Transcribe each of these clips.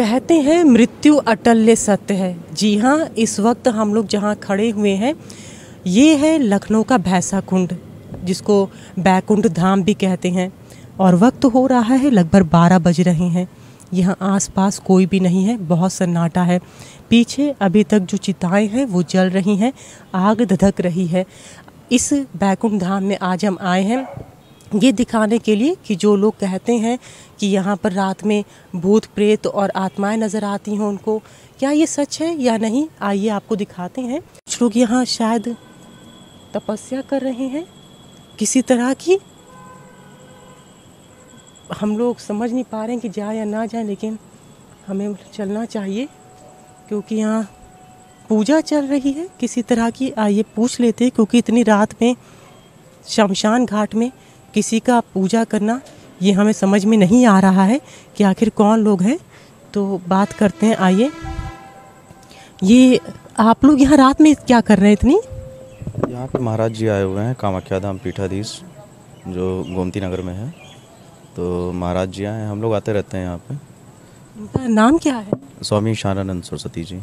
कहते हैं मृत्यु अटल्य सत्य है। जी हाँ, इस वक्त हम लोग जहाँ खड़े हुए हैं ये है लखनऊ का भैंसा कुंड, जिसको बैकुंठ धाम भी कहते हैं। और वक्त हो रहा है लगभग 12 बज रहे हैं। यहाँ आसपास कोई भी नहीं है, बहुत सन्नाटा है। पीछे अभी तक जो चिताएं हैं वो जल रही हैं, आग धधक रही है। इस बैकुंठ धाम में आज हम आए हैं ये दिखाने के लिए कि जो लोग कहते हैं कि यहाँ पर रात में भूत प्रेत और आत्माएं नज़र आती हैं, उनको क्या ये सच है या नहीं, आइए आपको दिखाते हैं। कुछ लोग यहाँ शायद तपस्या कर रहे हैं किसी तरह की। हम लोग समझ नहीं पा रहे हैं कि जाए या ना जाए, लेकिन हमें चलना चाहिए क्योंकि यहाँ पूजा चल रही है किसी तरह की। आइए पूछ लेते हैं, क्योंकि इतनी रात में शमशान घाट में किसी का पूजा करना ये हमें समझ में नहीं आ रहा है कि आखिर कौन लोग हैं। तो बात करते हैं, आइए। ये आप लोग यहाँ रात में क्या कर रहे हैं इतनी? यहाँ पे महाराज जी आए हुए हैं, कामाख्या धाम पीठाधीश जो गोमती नगर में है। तो महाराज जी आए हैं, हम लोग आते रहते हैं यहाँ पे। उनका नाम क्या है? स्वामी ईशानानंद सरस्वती जी।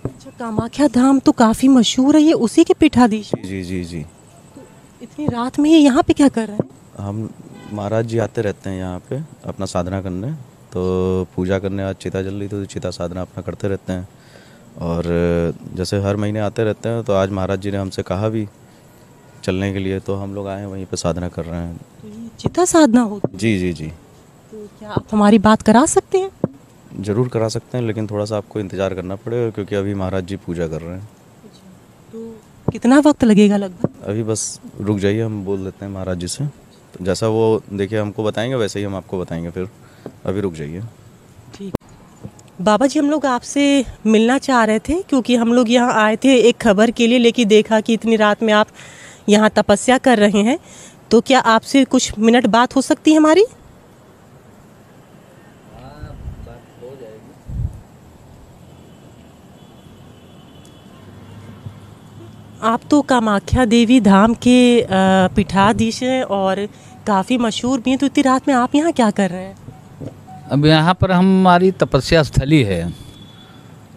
अच्छा, कामाख्या धाम तो काफ़ी मशहूर है, ये उसी के पीठाधीश? जी जी जी। तो इतनी रात में ये यहाँ पे क्या कर रहे हैं? हम महाराज जी आते रहते हैं यहाँ पे अपना साधना करने, तो पूजा करने। आज चिता जल रही तो चिता साधना अपना करते रहते हैं। और जैसे हर महीने आते रहते हैं, तो आज महाराज जी ने हमसे कहा भी चलने के लिए, तो हम लोग आए हैं वहीं पे साधना कर रहे हैं। तो ये चिता साधना होती है? जी जी जी। तो क्या आप हमारी बात करा सकते हैं? ज़रूर करा सकते हैं, लेकिन थोड़ा सा आपको इंतज़ार करना पड़ेगा क्योंकि अभी महाराज जी पूजा कर रहे हैं। तो कितना वक्त लगेगा लगभग? अभी बस रुक जाइए, हम बोल देते हैं महाराज जी से। तो जैसा वो देखिए हमको बताएंगे वैसे ही हम आपको बताएंगे, फिर अभी रुक जाइए। ठीक। बाबा जी, हम लोग आपसे मिलना चाह रहे थे क्योंकि हम लोग यहाँ आए थे एक खबर के लिए, लेकिन देखा कि इतनी रात में आप यहाँ तपस्या कर रहे हैं। तो क्या आपसे कुछ मिनट बात हो सकती है हमारी? आप तो कामाख्या देवी धाम के पीठाधीश हैं और काफ़ी मशहूर भी हैं, तो इतनी रात में आप यहाँ क्या कर रहे हैं? अब यहाँ पर हमारी तपस्या स्थली है।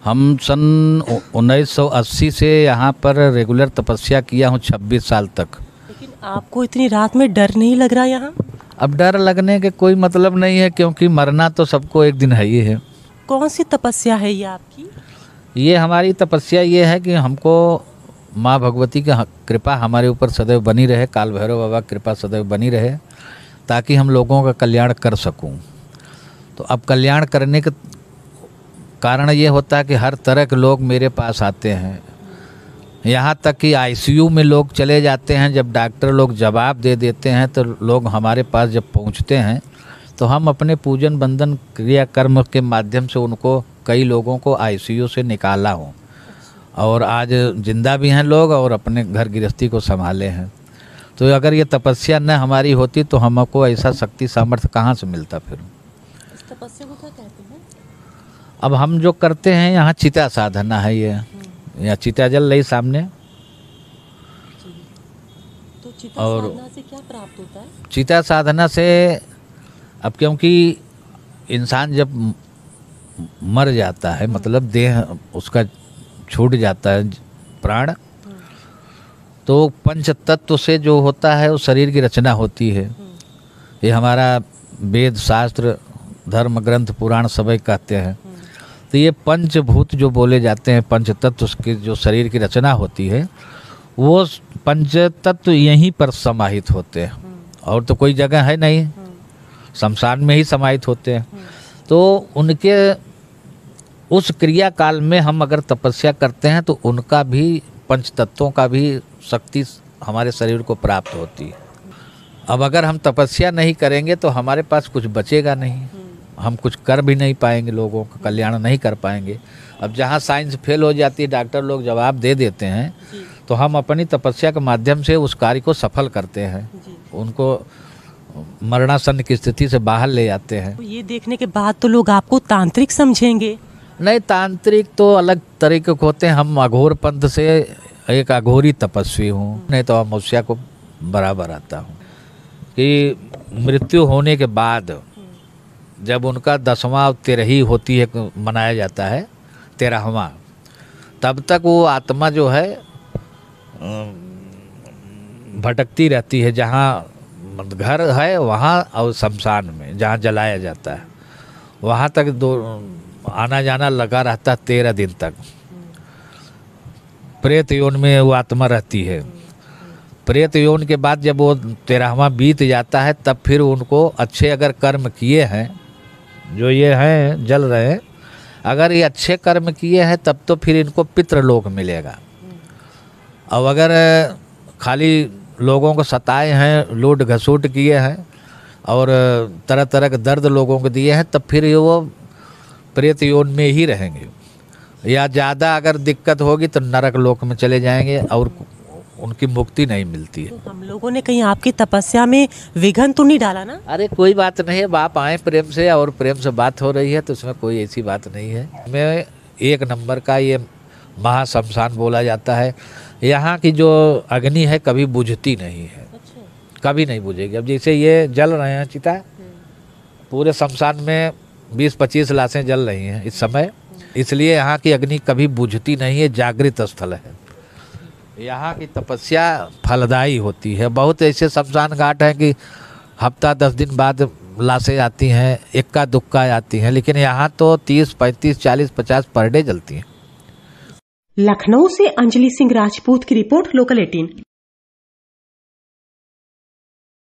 हम सन 1980 से यहाँ पर रेगुलर तपस्या किया हूँ 26 साल तक। लेकिन आपको इतनी रात में डर नहीं लग रहा यहाँ? अब डर लगने के कोई मतलब नहीं है, क्योंकि मरना तो सबको एक दिन है ही है। कौन सी तपस्या है ये आपकी? ये हमारी तपस्या ये है कि हमको माँ भगवती की कृपा हमारे ऊपर सदैव बनी रहे, काल भैरव बाबा की कृपा सदैव बनी रहे, ताकि हम लोगों का कल्याण कर सकूं। तो अब कल्याण करने का कारण ये होता है कि हर तरह के लोग मेरे पास आते हैं। यहाँ तक कि आईसीयू में लोग चले जाते हैं, जब डॉक्टर लोग जवाब दे देते हैं तो लोग हमारे पास जब पहुँचते हैं तो हम अपने पूजन बंधन क्रियाकर्म के माध्यम से उनको, कई लोगों को आईसीयू से निकाला हूँ और आज जिंदा भी हैं लोग और अपने घर गृहस्थी को संभाले हैं। तो अगर ये तपस्या न हमारी होती तो हमको ऐसा शक्ति सामर्थ्य कहाँ से मिलता फिर? इस तपस्या को क्या कहते हैं? अब हम जो करते हैं यहाँ चिता साधना है, ये यहाँ चिता जल रही सामने। तो चिता साधना से क्या प्राप्त होता है? चिता साधना से, अब क्योंकि इंसान जब मर जाता है, मतलब देह उसका छूट जाता है प्राण, तो पंच तत्व से जो होता है वो शरीर की रचना होती है। ये हमारा वेद शास्त्र धर्म ग्रंथ पुराण सभी कहते हैं। तो ये पंचभूत जो बोले जाते हैं, पंच तत्व की जो शरीर की रचना होती है, वो पंच तत्व यहीं पर समाहित होते हैं और तो कोई जगह है नहीं, शमशान में ही समाहित होते हैं। तो उनके उस क्रिया काल में हम अगर तपस्या करते हैं तो उनका भी, पंच तत्वों का भी शक्ति हमारे शरीर को प्राप्त होती है। अब अगर हम तपस्या नहीं करेंगे तो हमारे पास कुछ बचेगा नहीं, हम कुछ कर भी नहीं पाएंगे, लोगों का कल्याण नहीं कर पाएंगे। अब जहाँ साइंस फेल हो जाती है, डॉक्टर लोग जवाब दे देते हैं, तो हम अपनी तपस्या के माध्यम से उस कार्य को सफल करते हैं, उनको मरणासन्न की स्थिति से बाहर ले जाते हैं। तो ये देखने के बाद तो लोग आपको तांत्रिक समझेंगे? नहीं, तांत्रिक तो अलग तरीके के होते हैं। हम अघोर पंथ से एक अघोरी तपस्वी हूँ, नहीं तो अमावस्या को बराबर आता हूँ कि मृत्यु होने के बाद जब उनका 10वां 13ही होती है, मनाया जाता है 13वां, तब तक वो आत्मा जो है भटकती रहती है, जहाँ घर है वहाँ और शमशान में जहाँ जलाया जाता है वहाँ तक आना जाना लगा रहता 13 दिन तक। प्रेत योन में वो आत्मा रहती है। प्रेत योन के बाद जब वो 13वां बीत जाता है तब फिर उनको अच्छे अगर कर्म किए हैं, जो ये हैं जल रहे हैं, अगर ये अच्छे कर्म किए हैं तब तो फिर इनको पितृलोक मिलेगा। और अगर खाली लोगों को सताए हैं, लूट घसूट किए हैं और तरह तरह के दर्द लोगों को दिए हैं, तब फिर वो प्रेत योन में ही रहेंगे। या ज़्यादा अगर दिक्कत होगी तो नरक लोक में चले जाएंगे और उनकी मुक्ति नहीं मिलती है। तो हम लोगों ने कहीं आपकी तपस्या में विघ्न तो नहीं डाला ना? अरे कोई बात नहीं है, आप आए प्रेम से और प्रेम से बात हो रही है तो उसमें कोई ऐसी बात नहीं है। मैं 1 नंबर का ये महाशमशान बोला जाता है। यहाँ की जो अग्नि है कभी बुझती नहीं है। कभी नहीं बुझेगी। अब जैसे ये जल रहे हैं चिता, पूरे शमशान में 20-25 लाशें जल रही हैं इस समय, इसलिए यहाँ की अग्नि कभी बुझती नहीं है, जागृत स्थल है। यहाँ की तपस्या फलदायी होती है। बहुत ऐसे शमशान घाट हैं कि हफ्ता 10 दिन बाद लाशें आती हैं, इक्का दुक्का आती हैं, लेकिन यहाँ तो 30, 35, 40, 50 पर डे जलती हैं। लखनऊ से अंजलि सिंह राजपूत की रिपोर्ट, लोकल 18।